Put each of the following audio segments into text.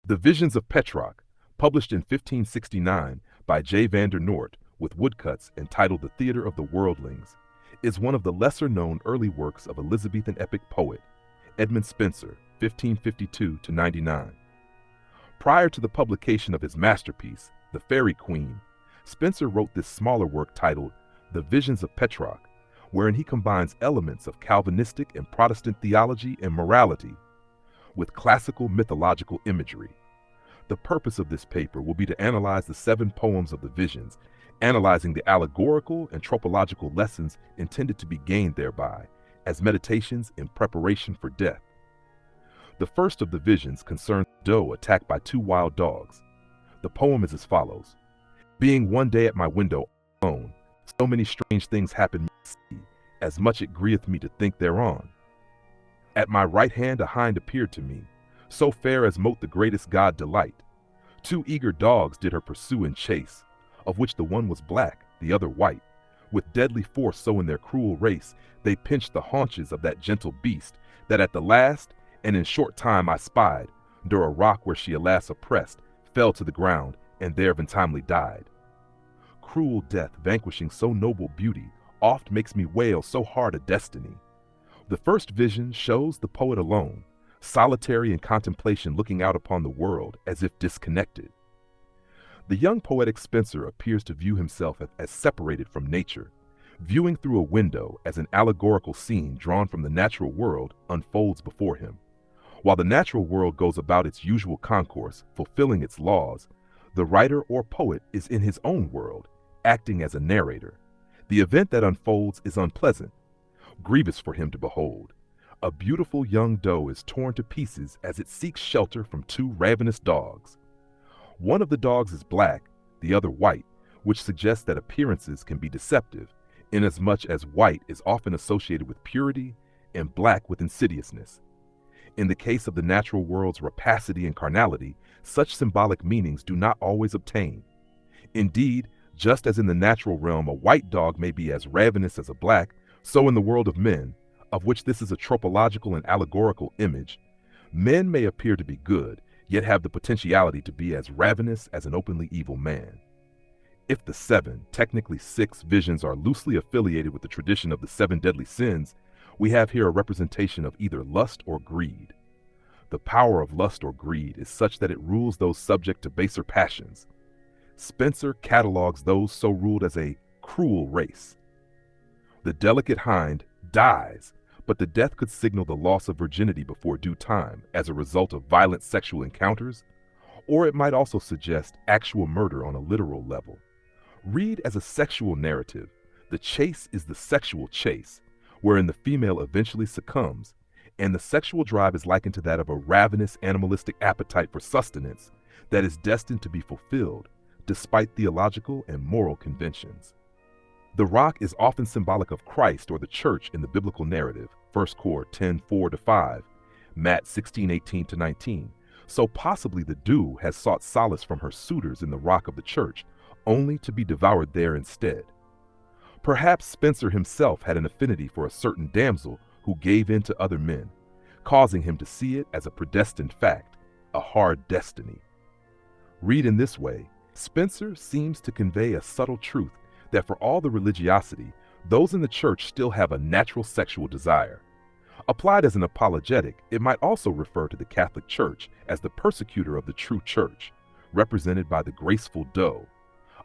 The Visions of Petrarch, published in 1569 by J. van der Noort with woodcuts entitled The Theatre of the Worldlings, is one of the lesser-known early works of Elizabethan epic poet Edmund Spenser, 1552–99. Prior to the publication of his masterpiece, The Faerie Queene, Spenser wrote this smaller work titled The Visions of Petrarch, wherein he combines elements of Calvinistic and Protestant theology and morality with classical mythological imagery. The purpose of this paper will be to analyze the 7 poems of the Visions, analyzing the allegorical and tropological lessons intended to be gained thereby, as meditations in preparation for death. The first of the Visions concerns a doe attacked by 2 wild dogs. The poem is as follows. Being one day at my window alone, so many strange things happen me to see, as much it grieveth me to think thereon. At my right hand a hind appeared to me, so fair as mote the greatest God delight. 2 eager dogs did her pursue and chase, of which the one was black, the other white. With deadly force so in their cruel race, they pinched the haunches of that gentle beast, that at the last, and in short time I spied, dur a rock where she alas oppressed, fell to the ground, and there untimely died. Cruel death, vanquishing so noble beauty, oft makes me wail so hard a destiny. The first vision shows the poet alone, solitary in contemplation looking out upon the world as if disconnected. The young poetic Spenser appears to view himself as separated from nature, viewing through a window as an allegorical scene drawn from the natural world unfolds before him. While the natural world goes about its usual concourse, fulfilling its laws, the writer or poet is in his own world, acting as a narrator. The event that unfolds is unpleasant, grievous for him to behold. A beautiful young doe is torn to pieces as it seeks shelter from 2 ravenous dogs. One of the dogs is black, the other white, which suggests that appearances can be deceptive, inasmuch as white is often associated with purity and black with insidiousness. In the case of the natural world's rapacity and carnality, such symbolic meanings do not always obtain. Indeed, just as in the natural realm a white dog may be as ravenous as a black, so in the world of men, of which this is a tropological and allegorical image, men may appear to be good, yet have the potentiality to be as ravenous as an openly evil man. If the 7, technically 6, visions are loosely affiliated with the tradition of the 7 deadly sins, we have here a representation of either lust or greed. The power of lust or greed is such that it rules those subject to baser passions. Spenser catalogues those so ruled as a cruel race. The delicate hind dies, but the death could signal the loss of virginity before due time as a result of violent sexual encounters, or it might also suggest actual murder on a literal level. Read as a sexual narrative, the chase is the sexual chase, wherein the female eventually succumbs, and the sexual drive is likened to that of a ravenous animalistic appetite for sustenance that is destined to be fulfilled, despite theological and moral conventions. The rock is often symbolic of Christ or the church in the biblical narrative, 1 Cor 10:4–5, Matt 16:18–19, so possibly the dew has sought solace from her suitors in the rock of the church, only to be devoured there instead. Perhaps Spenser himself had an affinity for a certain damsel who gave in to other men, causing him to see it as a predestined fact, a hard destiny. Read in this way, Spenser seems to convey a subtle truth that for all the religiosity, those in the church still have a natural sexual desire. Applied as an apologetic, it might also refer to the Catholic Church as the persecutor of the true church, represented by the graceful doe.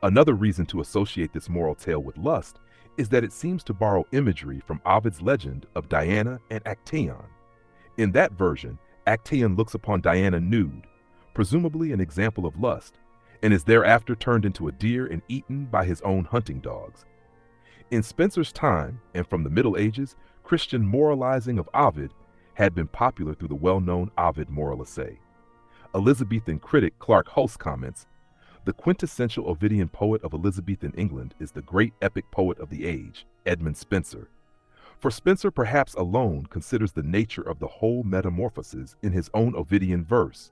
Another reason to associate this moral tale with lust is that it seems to borrow imagery from Ovid's legend of Diana and Actaeon. In that version, Actaeon looks upon Diana nude, presumably an example of lust, and is thereafter turned into a deer and eaten by his own hunting dogs. In Spenser's time, and from the Middle Ages, Christian moralizing of Ovid had been popular through the well-known Ovid moral essay. Elizabethan critic Clark Hulse comments, "The quintessential Ovidian poet of Elizabethan England is the great epic poet of the age, Edmund Spenser. For Spenser perhaps alone considers the nature of the whole metamorphoses in his own Ovidian verse.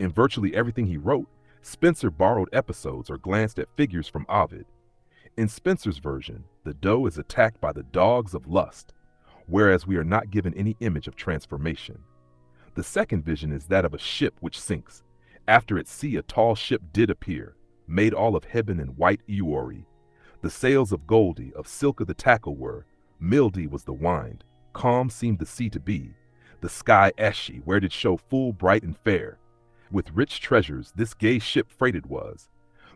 In virtually everything he wrote, Spenser borrowed episodes or glanced at figures from Ovid. In Spenser's version, the doe is attacked by the dogs of lust, whereas we are not given any image of transformation. The second vision is that of a ship which sinks. After at sea a tall ship did appear, made all of Heben and white Eori. The sails of Goldie, of silk of the tackle were, mildy was the wind, calm seemed the sea to be, the sky ashy, where did show full bright and fair. With rich treasures this gay ship freighted was,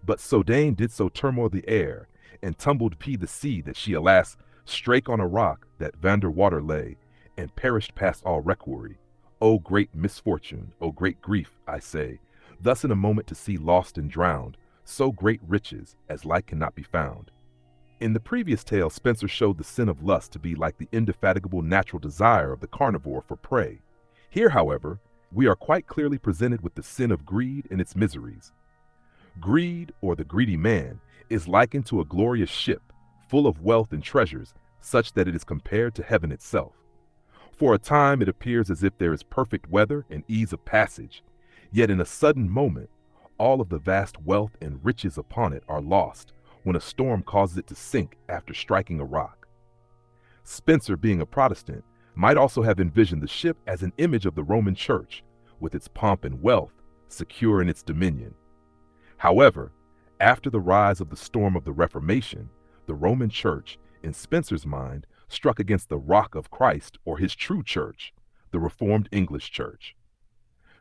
but Sodaine did so turmoil the air, and tumbled the sea that she alas strake on a rock that Vander water lay, and perished past all requiry. O great misfortune, O great grief, I say, thus in a moment to see lost and drowned, so great riches as like cannot be found. In the previous tale, Spenser showed the sin of lust to be like the indefatigable natural desire of the carnivore for prey. Here, however, we are quite clearly presented with the sin of greed and its miseries. Greed, or the greedy man, is likened to a glorious ship, full of wealth and treasures, such that it is compared to heaven itself. For a time it appears as if there is perfect weather and ease of passage, yet in a sudden moment, all of the vast wealth and riches upon it are lost, when a storm causes it to sink after striking a rock. Spenser, being a Protestant, might also have envisioned the ship as an image of the Roman Church, with its pomp and wealth, secure in its dominion. However, after the rise of the storm of the Reformation, the Roman Church, in Spenser's mind, struck against the rock of Christ, or his true church, the Reformed English Church.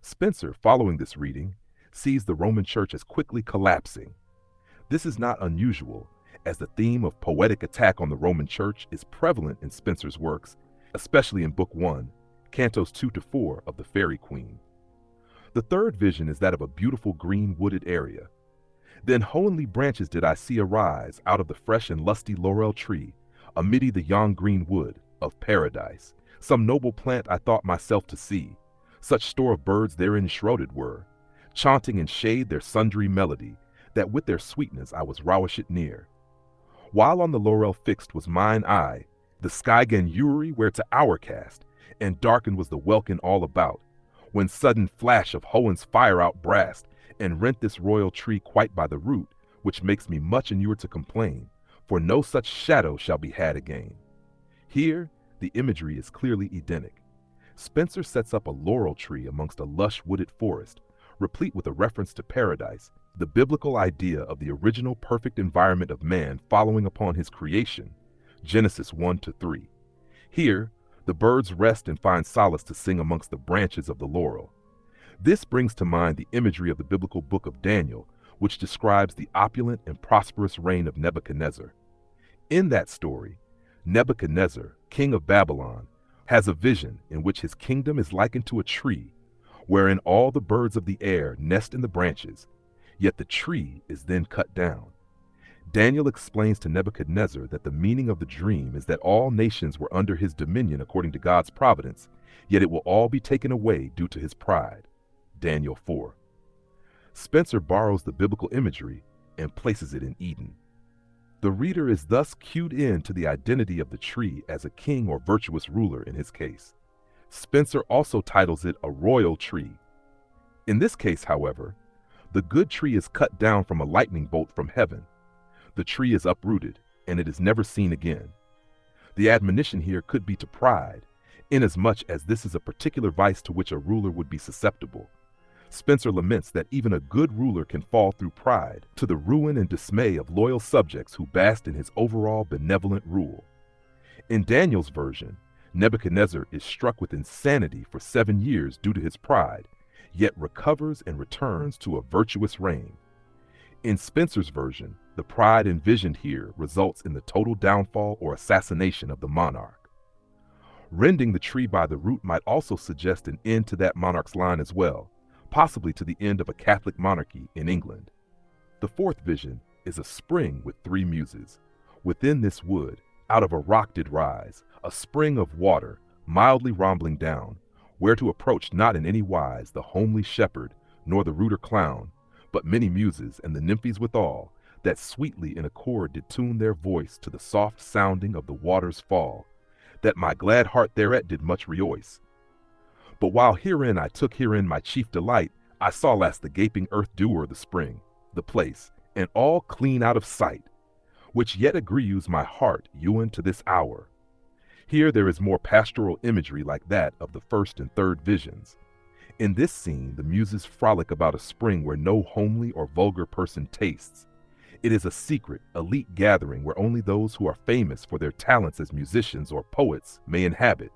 Spenser, following this reading, sees the Roman Church as quickly collapsing. This is not unusual, as the theme of poetic attack on the Roman Church is prevalent in Spenser's works, especially in Book 1, Cantos 2 to 4 of the Faerie Queene. The third vision is that of a beautiful green wooded area. Then hohenly branches did I see arise out of the fresh and lusty laurel tree, amiddy the yon green wood of paradise. Some noble plant I thought myself to see, such store of birds therein shrouded were, chaunting in shade their sundry melody, that with their sweetness I was rawished near. While on the laurel fixed was mine eye, the sky gan Uri where to hour cast, and darkened was the welkin all about, when sudden flash of Hohen's fire outbrast, and rent this royal tree quite by the root, which makes me much inured to complain, for no such shadow shall be had again. Here the imagery is clearly Edenic. Spenser sets up a laurel tree amongst a lush wooded forest, replete with a reference to paradise, the biblical idea of the original perfect environment of man following upon his creation, Genesis 1 to 3. Here, the birds rest and find solace to sing amongst the branches of the laurel. This brings to mind the imagery of the biblical book of Daniel, which describes the opulent and prosperous reign of Nebuchadnezzar. In that story, Nebuchadnezzar, king of Babylon, has a vision in which his kingdom is likened to a tree, wherein all the birds of the air nest in the branches, yet the tree is then cut down. Daniel explains to Nebuchadnezzar that the meaning of the dream is that all nations were under his dominion according to God's providence, yet it will all be taken away due to his pride. Daniel 4. Spenser borrows the biblical imagery and places it in Eden. The reader is thus cued in to the identity of the tree as a king or virtuous ruler in his case. Spenser also titles it a royal tree. In this case, however, the good tree is cut down from a lightning bolt from heaven. The tree is uprooted, and it is never seen again. The admonition here could be to pride, inasmuch as this is a particular vice to which a ruler would be susceptible. Spenser laments that even a good ruler can fall through pride, to the ruin and dismay of loyal subjects who bask in his overall benevolent rule. In Daniel's version, Nebuchadnezzar is struck with insanity for 7 years due to his pride, yet recovers and returns to a virtuous reign. In Spenser's version, the pride envisioned here results in the total downfall or assassination of the monarch. Rending the tree by the root might also suggest an end to that monarch's line as well, possibly to the end of a Catholic monarchy in England. The fourth vision is a spring with 3 muses. Within this wood, out of a rock did rise a spring of water, mildly rumbling down, where to approach not in any wise the homely shepherd, nor the ruder clown, but many muses and the nymphes withal, that sweetly in accord did tune their voice to the soft sounding of the water's fall, that my glad heart thereat did much rejoice. But while herein I took herein my chief delight, I saw last the gaping earth doer the spring, the place, and all clean out of sight, which yet aggrieves my heart ewen to this hour. Here there is more pastoral imagery like that of the first and third visions. In this scene, the muses frolic about a spring where no homely or vulgar person tastes. It is a secret, elite gathering where only those who are famous for their talents as musicians or poets may inhabit.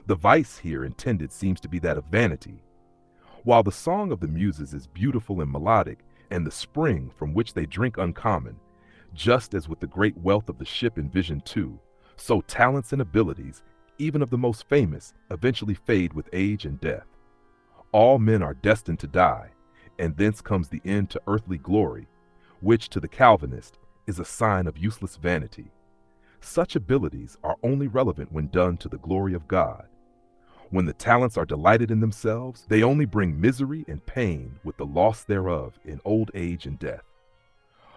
The vice here intended seems to be that of vanity. While the song of the muses is beautiful and melodic, and the spring from which they drink uncommon, just as with the great wealth of the ship in Vision 2, so talents and abilities, even of the most famous, eventually fade with age and death. All men are destined to die, and thence comes the end to earthly glory, which to the Calvinist is a sign of useless vanity. Such abilities are only relevant when done to the glory of God. When the talents are delighted in themselves, they only bring misery and pain with the loss thereof in old age and death.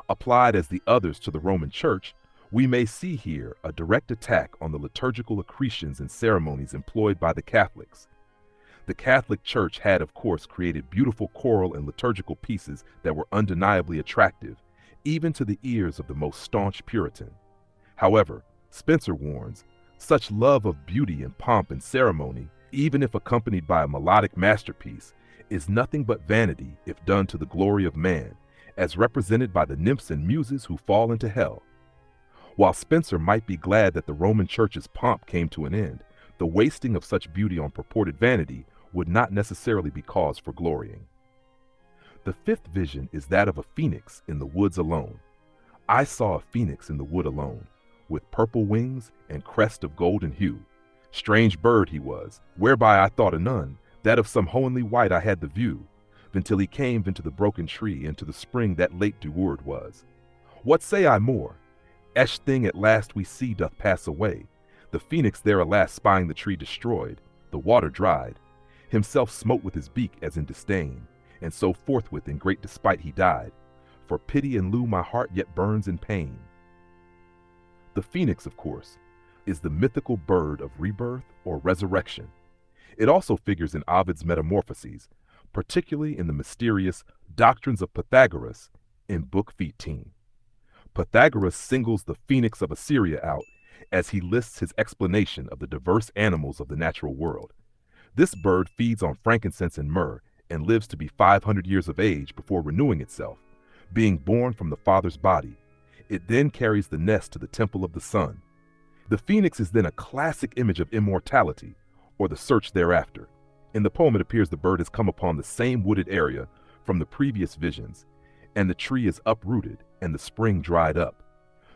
Applied as the others to the Roman Church, we may see here a direct attack on the liturgical accretions and ceremonies employed by the Catholics. The Catholic Church had, of course, created beautiful choral and liturgical pieces that were undeniably attractive, even to the ears of the most staunch Puritan. However, Spenser warns, such love of beauty and pomp and ceremony, even if accompanied by a melodic masterpiece, is nothing but vanity if done to the glory of man, as represented by the nymphs and muses who fall into hell. While Spenser might be glad that the Roman Church's pomp came to an end, the wasting of such beauty on purported vanity would not necessarily be cause for glorying. The fifth vision is that of a phoenix in the woods alone. I saw a phoenix in the wood alone, with purple wings and crest of golden hue. Strange bird he was, whereby I thought anon, that of some hohenly wight I had the view, until he came into the broken tree, into the spring that late deward was. What say I more? Each thing at last we see doth pass away. The phoenix there alas spying the tree destroyed, the water dried, himself smote with his beak as in disdain, and so forthwith in great despite he died. For pity and lieu my heart yet burns in pain. The phoenix, of course, is the mythical bird of rebirth or resurrection. It also figures in Ovid's Metamorphoses, particularly in the mysterious Doctrines of Pythagoras in Book 15. Pythagoras singles the phoenix of Assyria out as he lists his explanation of the diverse animals of the natural world. This bird feeds on frankincense and myrrh and lives to be 500 years of age before renewing itself, being born from the father's body. It then carries the nest to the temple of the sun. The phoenix is then a classic image of immortality, or the search thereafter. In the poem it appears the bird has come upon the same wooded area from the previous visions, and the tree is uprooted and the spring dried up.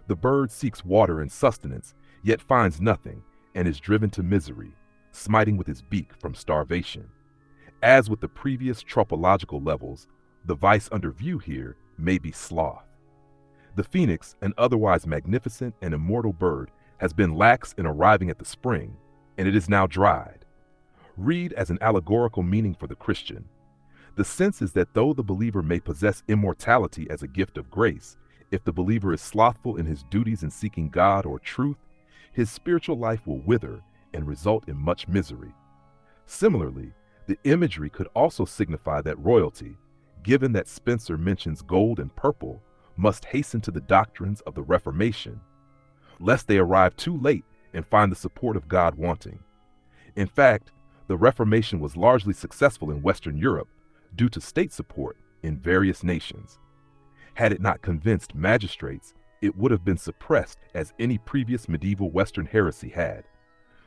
The bird seeks water and sustenance, yet finds nothing, and is driven to misery, smiting with his beak from starvation. As with the previous tropological levels, the vice under view here may be sloth. The phoenix, an otherwise magnificent and immortal bird, has been lax in arriving at the spring, and it is now dried. Read as an allegorical meaning for the Christian. The sense is that though the believer may possess immortality as a gift of grace, if the believer is slothful in his duties in seeking God or truth, his spiritual life will wither and result in much misery. Similarly, the imagery could also signify that royalty, given that Spenser mentions gold and purple, must hasten to the doctrines of the Reformation, lest they arrive too late and find the support of God wanting. In fact, the Reformation was largely successful in Western Europe due to state support in various nations. Had it not convinced magistrates, it would have been suppressed as any previous medieval Western heresy had.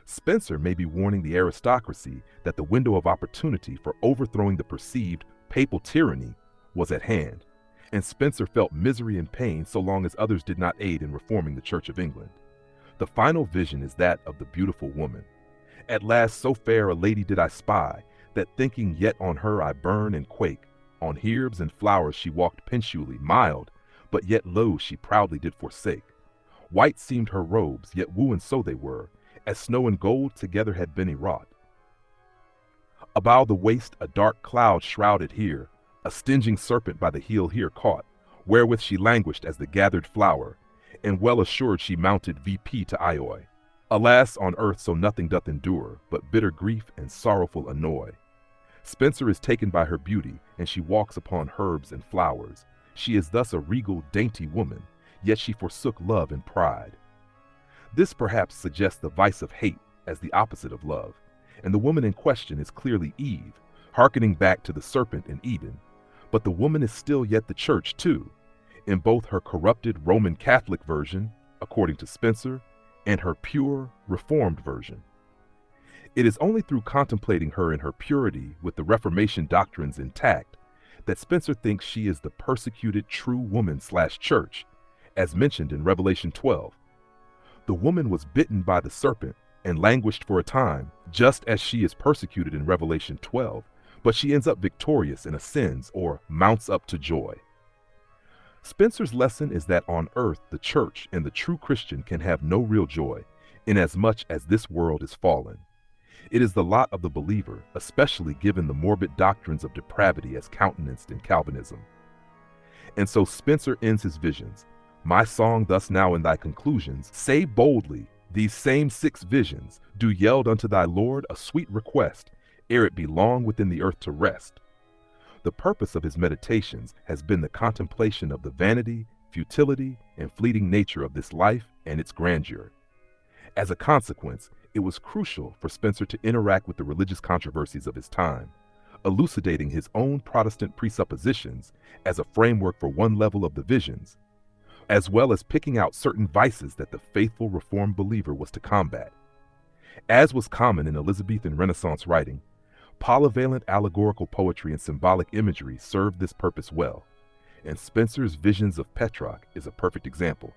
Spenser may be warning the aristocracy that the window of opportunity for overthrowing the perceived papal tyranny was at hand, and Spenser felt misery and pain so long as others did not aid in reforming the Church of England. The final vision is that of the beautiful woman. At last so fair a lady did I spy, that thinking yet on her I burn and quake. On herbs and flowers she walked pensually, mild, but yet low she proudly did forsake. White seemed her robes, yet wooing so they were, as snow and gold together had been ywrought. About the waist a dark cloud shrouded here, a stinging serpent by the heel here caught, wherewith she languished as the gathered flower, and well assured she mounted VP to Ioi. Alas, on earth so nothing doth endure, but bitter grief and sorrowful annoy. Spenser is taken by her beauty, and she walks upon herbs and flowers. She is thus a regal, dainty woman, yet she forsook love and pride. This perhaps suggests the vice of hate as the opposite of love, and the woman in question is clearly Eve, hearkening back to the serpent in Eden, but the woman is still yet the church too, in both her corrupted Roman Catholic version, according to Spenser, and her pure, reformed version. It is only through contemplating her in her purity with the Reformation doctrines intact that Spenser thinks she is the persecuted true woman/church, as mentioned in Revelation 12. The woman was bitten by the serpent and languished for a time, just as she is persecuted in Revelation 12, but she ends up victorious and ascends or mounts up to joy. Spenser's lesson is that on earth the church and the true Christian can have no real joy, inasmuch as this world is fallen. It is the lot of the believer, especially given the morbid doctrines of depravity as countenanced in Calvinism. And so Spenser ends his visions. My song thus now in thy conclusions, say boldly, these same 6 visions do yield unto thy Lord a sweet request, ere it be long within the earth to rest. The purpose of his meditations has been the contemplation of the vanity, futility, and fleeting nature of this life and its grandeur. As a consequence, it was crucial for Spenser to interact with the religious controversies of his time, elucidating his own Protestant presuppositions as a framework for one level of the visions, as well as picking out certain vices that the faithful Reformed believer was to combat. As was common in Elizabethan Renaissance writing, polyvalent allegorical poetry and symbolic imagery served this purpose well, and Spenser's Visions of Petrarch is a perfect example.